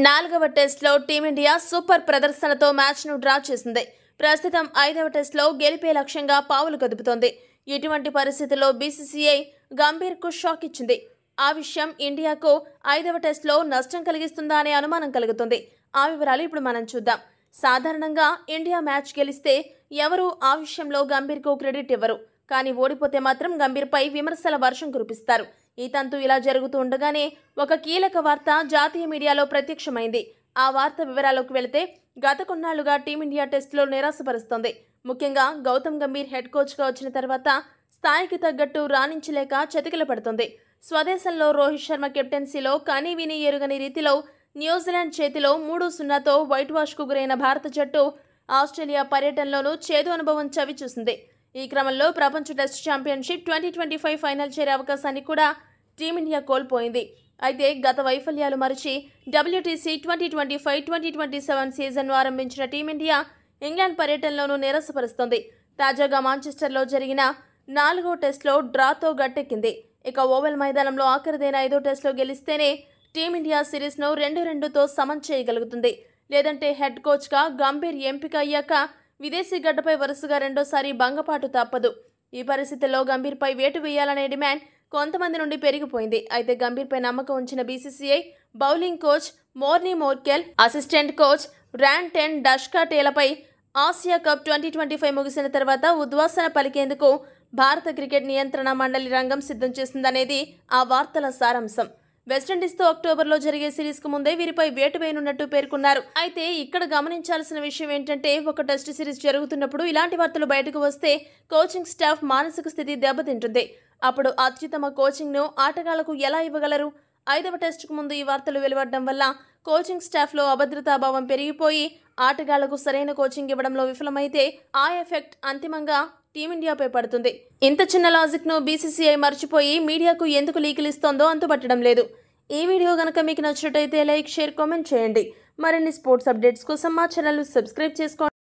నాలుగవ టెస్ట్లో team India super ప్రదర్శనతో మ్యాచ్ను డ్రా చేసింది. ప్రస్తుతం 5వ టెస్ట్లో గెలిపే లక్ష్యంగా పావులు కదుపుతోంది. ఇటువంటి పరిస్థితుల్లో బీసీసీఐ గంభీర్కు షాక్ ఇచ్చింది. ఆ విషయం ఇండియాకు 5వ టెస్ట్లో నష్టం కలిగిస్తుందా అనే అనుమానం కలుగుతుంది. ఆ వివరాలు ఇప్పుడు మనం చూద్దాం. సాధారణంగా ఇండియా మ్యాచ్ గెలిస్తే ఎవరూ ఆ విషయంలో గంభీర్కు క్రెడిట్ ఇవ్వరు. కానీ ఓడిపోతే మాత్రం గంభీర్పై విమర్శల వర్షం కురిపిస్తారు. ఈ తంతు ఇలా జరుగుతూ ఉండగానే ఒక కీలక వార్త జాతీయ మీడియాలో ప్రత్యక్షమైంది. ఆ వార్త వివరాల్లోకి వెళితే గత కొన్నాళ్లుగా టీమిండియా టెస్టులో నిరాశపరుస్తోంది. ముఖ్యంగా గౌతమ్ గంభీర్ హెడ్ కోచ్గా వచ్చిన తర్వాత స్థాయికి తగ్గట్టు రాణించలేక చతికిల పడుతోంది. స్వదేశంలో రోహిత్ శర్మ కెప్టెన్సీలో కనీ విని ఎరుగని రీతిలో న్యూజిలాండ్ చేతిలో 3-0తో వైట్ వాష్కు గురైన భారత జట్టు ఆస్ట్రేలియా పర్యటనలోనూ చేదు అనుభవం చవి చూసింది. ఈ క్రమంలో ప్రపంచ టెస్ట్ ఛాంపియన్షిప్ 2025 ఫైనల్ చేరే అవకాశాన్ని కూడా టీమిండియా కోల్పోయింది. అయితే గత వైఫల్యాలు మరిచి WTC 2025-2027 సీజన్ను ఆరంభించిన టీమిండియా ఇంగ్లాండ్ పర్యటనలోనూ నిరాశపరుస్తోంది. తాజాగా మాంచెస్టర్లో జరిగిన 4వ టెస్ట్లో డ్రాతో గట్టెక్కింది. ఇక ఓవెల్ మైదానంలో ఆఖరిదైన 5వ టెస్ట్లో గెలిస్తేనే టీమిండియా సిరీస్ను 2-2తో సమం చేయగలుగుతుంది. లేదంటే హెడ్ కోచ్గా గంభీర్ ఎంపిక అయ్యాక విదేశీ గడ్డపై వరుసగా రెండోసారి భంగపాటు తప్పదు. ఈ పరిస్థితుల్లో గంభీర్పై వేటు వేయాలనే డిమాండ్ కొంతమంది నుండి పెరిగిపోయింది. అయితే గంభీర్పై నమ్మకం ఉంచిన BCCI bowling coach Morne Morkel, assistant coach Ryan డష్కాటేలపై ఆసియా కప్ 2025 ముగిసిన తర్వాత ఉద్వాసన పలికేందుకు భారత క్రికెట్ నియంత్రణ మండలి రంగం సిద్ధం చేసిందనేది ఆ వార్తల సారాంశం. వెస్టిండీస్తో అక్టోబర్లో జరిగే సిరీస్కు ముందే వీరిపై వేటు వేయనున్నట్టు పేర్కొన్నారు. అయితే ఇక్కడ గమనించాల్సిన విషయం ఏంటంటే, ఒక టెస్ట్ సిరీస్ జరుగుతున్నప్పుడు ఇలాంటి వార్తలు బయటకు వస్తే కోచింగ్ స్టాఫ్ మానసిక స్థితి దెబ్బతింటుంది. అప్పుడు అత్యుత్తమ కోచింగ్ను ఆటగాళ్లకు ఎలా ఇవ్వగలరు? 5వ టెస్టుకు ముందు ఈ వార్తలు వెలువడడం వల్ల కోచింగ్ స్టాఫ్లో అభద్రతాభావం పెరిగిపోయి ఆటగాళ్లకు సరైన కోచింగ్ ఇవ్వడంలో విఫలమైతే ఆ ఎఫెక్ట్ అంతిమంగా టీమిండియాపై పడుతుంది. ఇంత చిన్న లాజిక్ను బీసీసీఐ మర్చిపోయి మీడియాకు ఎందుకు లీకులు ఇస్తోందో అంతుపట్టడం లేదు. ఈ వీడియో గనక మీకు నచ్చినట్టయితే లైక్, షేర్, కామెంట్ చేయండి. మరిన్ని స్పోర్ట్స్ అప్డేట్స్ కోసం మా ఛానల్ సబ్స్క్రైబ్ చేసుకోండి.